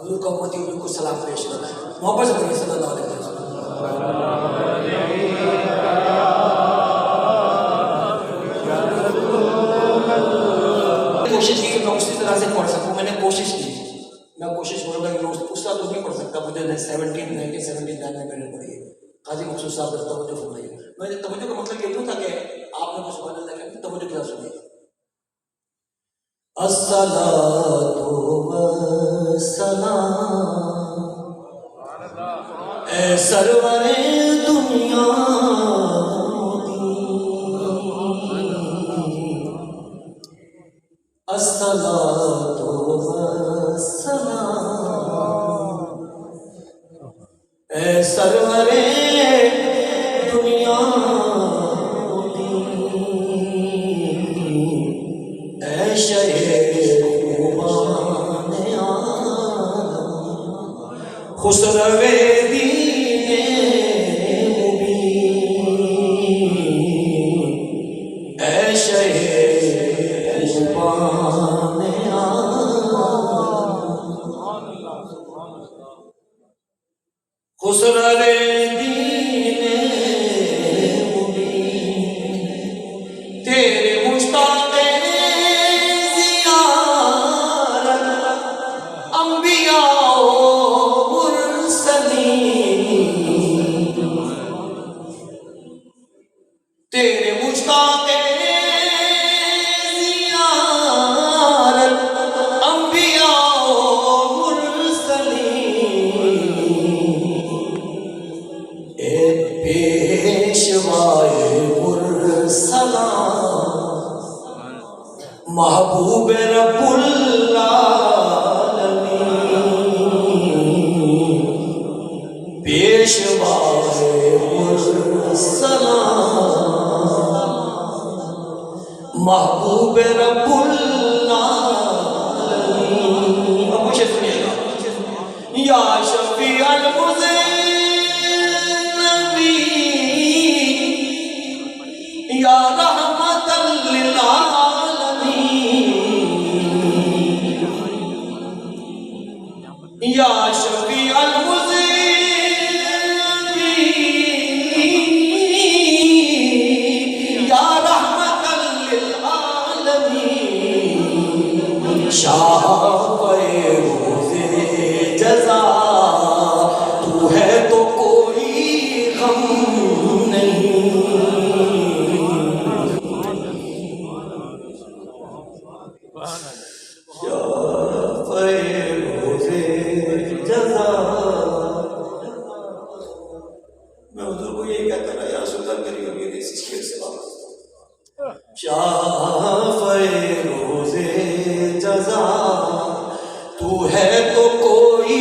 حضور کا امتی حضور کو سلام پیش کرنا ہے. محبت سے پڑھیے صلی اللہ علیہ وسلم. کوشش کی کہ میں اسی طرح سے پڑھ سکوں. میں نے کوشش کی. میں کوشش کروں گا کہ میں اس طرح تو نہیں پڑھ سکتا. مجھے 1979 میں نے پڑھی ہے. قاضی مقصود صاحب نے توجہ فرمائی. میں نے توجہ کا مطلب یہ نہیں تھا کہ آپ نے کچھ سبحان اللہ کہا. توجہ کیا سنیے. الصلاۃ والسلام اے سرور دنیا الصلاۃ والسلام اے سرور دنیا اے شہ خوبان عالم خسرو دین مبین اے شہ خوبان عالم خسرو دین مبین تیرے مشتاق تیرے مشتاق زیارت انبیاء و مرسلین اے پیشوائے مرسلان محبوب رب العالمین پیشوائے مرسلان محبوب رب العالمین. اب مجھے سنیے گا. یا شفیع المذنبین یا رحمت للعالمین یا شفیع المذنبین یا رحمت شافعِ روز جزا تو ہے تو کوئی غم نہیں. شافعِ روز جزا. میں حضور کو یہی کہتا رہا یا رسول اللہ میری اور یہ اس شعر سے واپس. شافعِ روز جزا تو ہے تو کوئی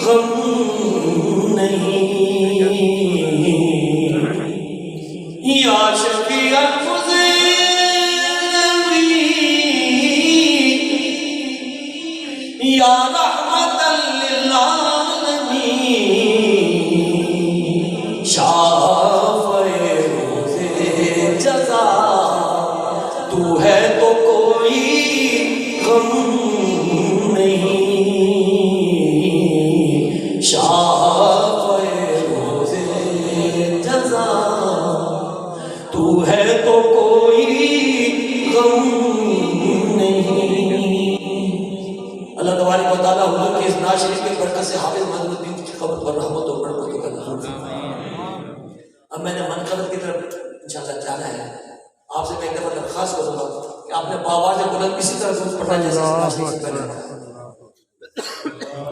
غم نہیں. یا شفیع المذنبین یا رحمت للعالمین شافعِ روز جزا تو ہے تو کوئی غم نہیں. شافعِ روز جزا تو ہے تو کوئی غم نہیں. اللہ تبارک و تعالیٰ حضور کی اس نعت شریف کی برکت سے حافظ محمد الدین کی قبر پر رحمت و برکت کا نزول. اب میں نے منقبت کی طرف انشاءاللہ جانا ہے. آپ سے میں ایک دفعہ درخواست کروں گا کہ آپ نے باواز بلند اسی طرح پڑھنا جیسے